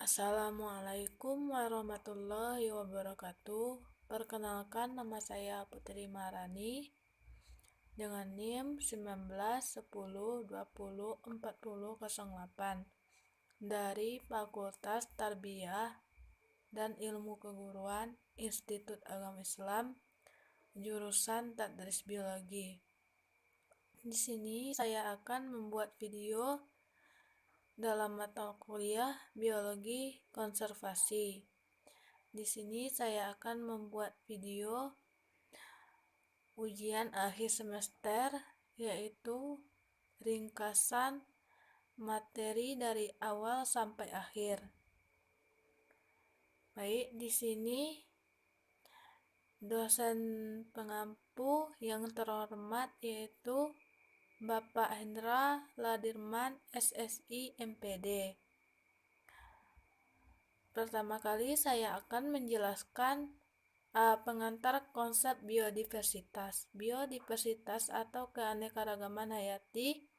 Assalamualaikum warahmatullahi wabarakatuh. Perkenalkan, nama saya Putri Marani dengan NIM 1910204008 dari Fakultas Tarbiyah dan Ilmu Keguruan Institut Agama Islam, jurusan Tadris Biologi. Di sini saya akan membuat video dalam mata kuliah Biologi Konservasi. Di sini saya akan membuat video ujian akhir semester, yaitu ringkasan materi dari awal sampai akhir. Baik, di sini dosen pengampu yang terhormat yaitu Bapak Hendra Ladirman, SSI, MPD. Pertama kali saya akan menjelaskan pengantar konsep biodiversitas. Biodiversitas atau keanekaragaman hayati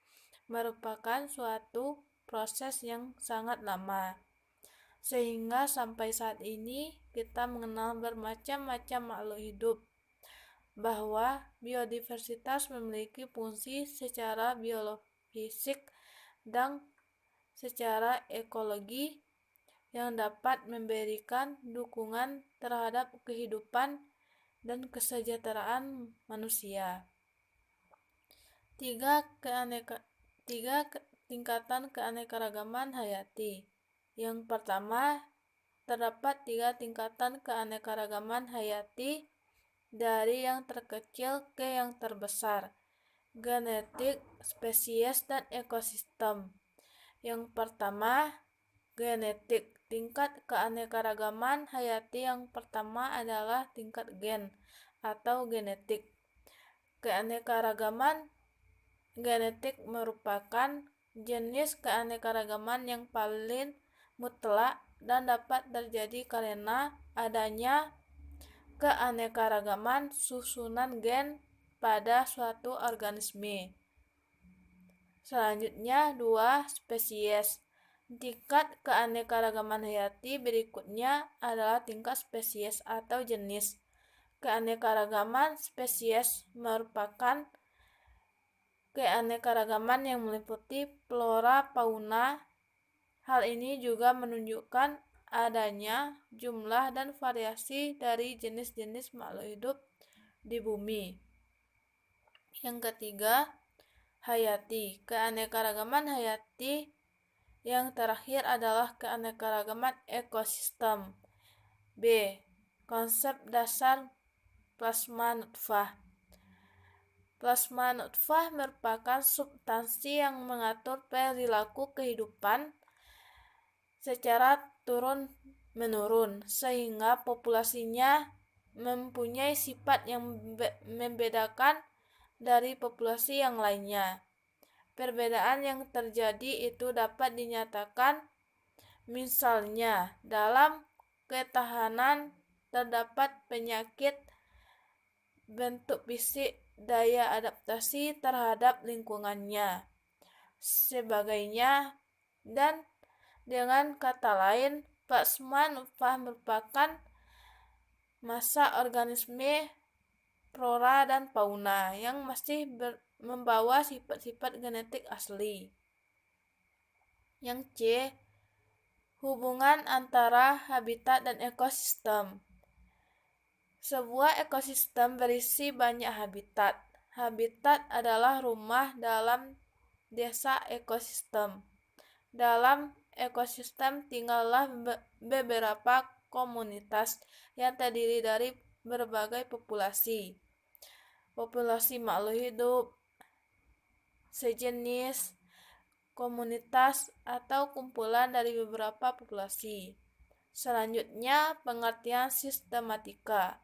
merupakan suatu proses yang sangat lama, sehingga sampai saat ini kita mengenal bermacam-macam makhluk hidup, bahwa biodiversitas memiliki fungsi secara biofisik dan secara ekologi yang dapat memberikan dukungan terhadap kehidupan dan kesejahteraan manusia. Tiga tingkatan keanekaragaman hayati. Yang pertama, terdapat 3 tingkatan keanekaragaman hayati dari yang terkecil ke yang terbesar: genetik, spesies, dan ekosistem. Yang pertama, genetik. Tingkat keanekaragaman hayati yang pertama adalah tingkat gen atau genetik. Keanekaragaman genetik merupakan jenis keanekaragaman yang paling mutlak dan dapat terjadi karena adanya keanekaragaman susunan gen pada suatu organisme. Selanjutnya, 2 spesies. Tingkat keanekaragaman hayati berikutnya adalah tingkat spesies atau jenis. Keanekaragaman spesies merupakan keanekaragaman yang meliputi flora, fauna. Hal ini juga menunjukkan adanya jumlah dan variasi dari jenis-jenis makhluk hidup di bumi. Yang ketiga, hayati. Keanekaragaman hayati yang terakhir adalah keanekaragaman ekosistem. B. Konsep dasar plasma nutfah. Plasma nutfah merupakan substansi yang mengatur perilaku kehidupan secara turun-menurun, sehingga populasinya mempunyai sifat yang membedakan dari populasi yang lainnya. Perbedaan yang terjadi itu dapat dinyatakan misalnya dalam ketahanan terdapat penyakit, bentuk fisik, daya adaptasi terhadap lingkungannya, sebagainya. Dan dengan kata lain, plasma nutfah merupakan massa organisme flora dan fauna yang masih membawa sifat-sifat genetik asli. Yang C. Hubungan antara habitat dan ekosistem. Sebuah ekosistem berisi banyak habitat. Habitat adalah rumah dalam desa ekosistem. Dalam ekosistem tinggallah beberapa komunitas yang terdiri dari berbagai populasi. Populasi makhluk hidup sejenis, komunitas, atau kumpulan dari beberapa populasi. Selanjutnya, pengertian sistematika.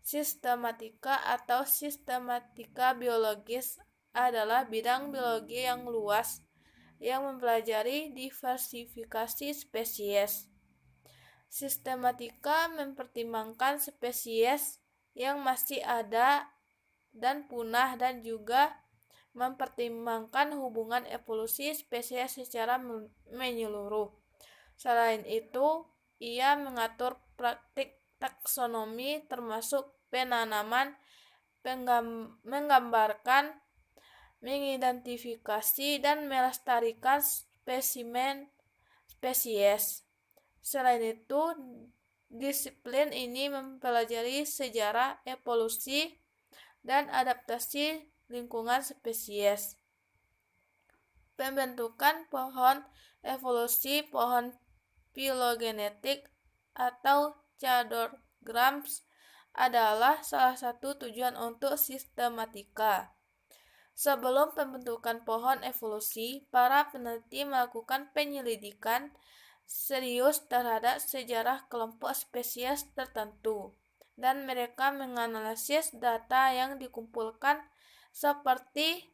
Sistematika atau sistematika biologis adalah bidang biologi yang luas yang mempelajari diversifikasi spesies. Sistematika mempertimbangkan spesies yang masih ada dan punah, dan juga mempertimbangkan hubungan evolusi spesies secara menyeluruh. Selain itu, ia mengatur praktik taksonomi termasuk penanaman, menggambarkan, mengidentifikasi, dan melestarikan spesimen spesies. Selain itu, disiplin ini mempelajari sejarah evolusi dan adaptasi lingkungan spesies. Pembentukan pohon evolusi, pohon filogenetik atau Cladograms adalah salah satu tujuan untuk sistematika. Sebelum pembentukan pohon evolusi, para peneliti melakukan penyelidikan serius terhadap sejarah kelompok spesies tertentu, dan mereka menganalisis data yang dikumpulkan seperti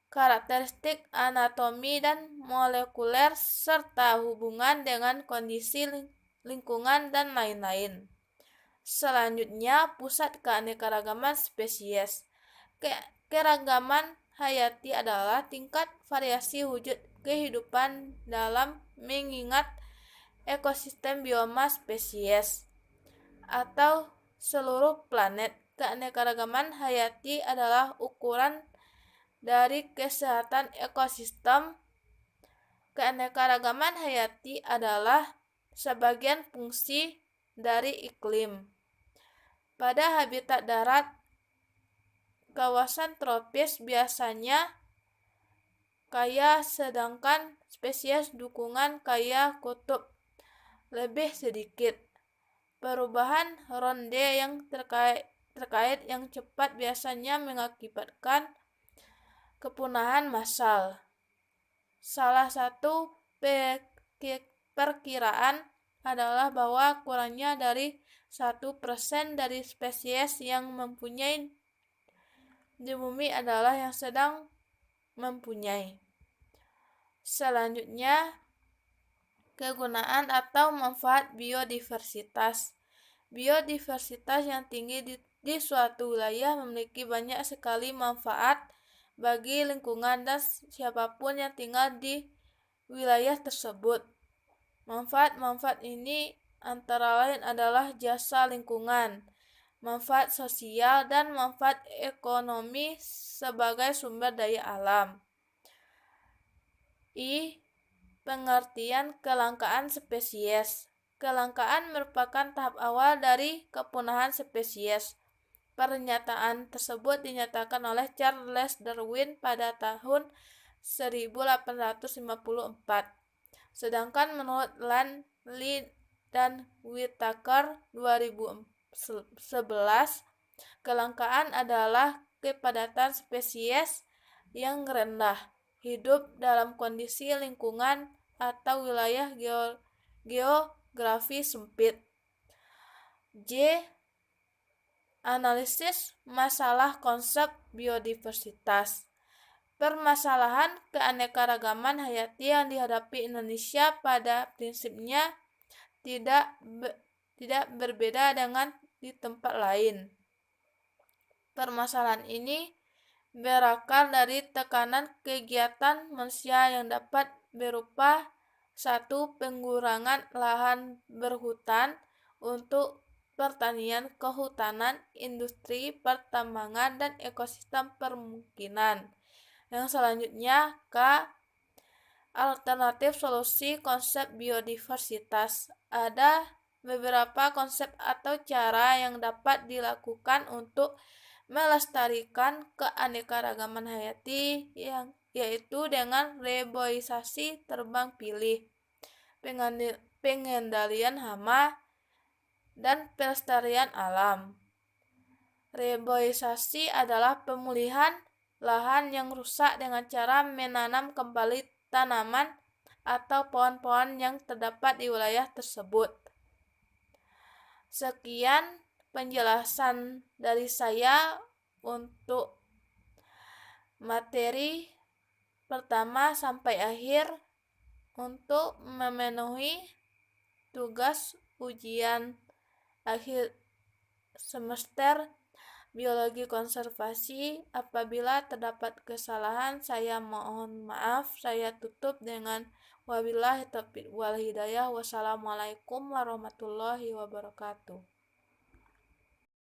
karakteristik anatomi dan molekuler serta hubungan dengan kondisi lingkungan dan lain-lain. Selanjutnya, pusat keanekaragaman spesies. Keragaman hayati adalah tingkat variasi wujud kehidupan dalam mengingat ekosistem bioma spesies atau seluruh planet. Keanekaragaman hayati adalah ukuran dari kesehatan ekosistem. Keanekaragaman hayati adalah sebagian fungsi dari iklim. Pada habitat darat, kawasan tropis biasanya kaya, sedangkan spesies dukungan kaya kutub lebih sedikit. Perubahan ronde yang terkait yang cepat biasanya mengakibatkan kepunahan massal. Salah satu perkiraan adalah bahwa kurangnya dari 1% dari spesies yang mempunyai di bumi adalah yang sedang mempunyai. Selanjutnya, kegunaan atau manfaat biodiversitas. Biodiversitas yang tinggi di suatu wilayah memiliki banyak sekali manfaat bagi lingkungan dan siapapun yang tinggal di wilayah tersebut. Manfaat-manfaat ini antara lain adalah jasa lingkungan, manfaat sosial, dan manfaat ekonomi sebagai sumber daya alam. Pengertian kelangkaan spesies. Kelangkaan merupakan tahap awal dari kepunahan spesies. Pernyataan tersebut dinyatakan oleh Charles Darwin pada tahun 1854. Sedangkan menurut Lee dan Whittaker 2011, kelangkaan adalah kepadatan spesies yang rendah, hidup dalam kondisi lingkungan atau wilayah geografi sempit. Analisis masalah konsep biodiversitas. Permasalahan keanekaragaman hayati yang dihadapi Indonesia pada prinsipnya tidak berbeda dengan di tempat lain. Permasalahan ini berakar dari tekanan kegiatan manusia yang dapat berupa 1. Pengurangan lahan berhutan untuk pertanian, kehutanan, industri, pertambangan, dan ekosistem permukiman. Yang selanjutnya, alternatif solusi konsep biodiversitas. Ada beberapa konsep atau cara yang dapat dilakukan untuk melestarikan keanekaragaman hayati, yaitu dengan reboisasi terbang pilih, pengendalian hama, dan pelestarian alam. Reboisasi adalah pemulihan lahan yang rusak dengan cara menanam kembali tanaman atau pohon-pohon yang terdapat di wilayah tersebut. Sekian penjelasan dari saya untuk materi pertama sampai akhir untuk memenuhi tugas ujian akhir semester biologi konservasi. Apabila terdapat kesalahan, saya mohon maaf. Saya tutup dengan wabillahi taufiq wal hidayah. Wassalamualaikum warahmatullahi wabarakatuh.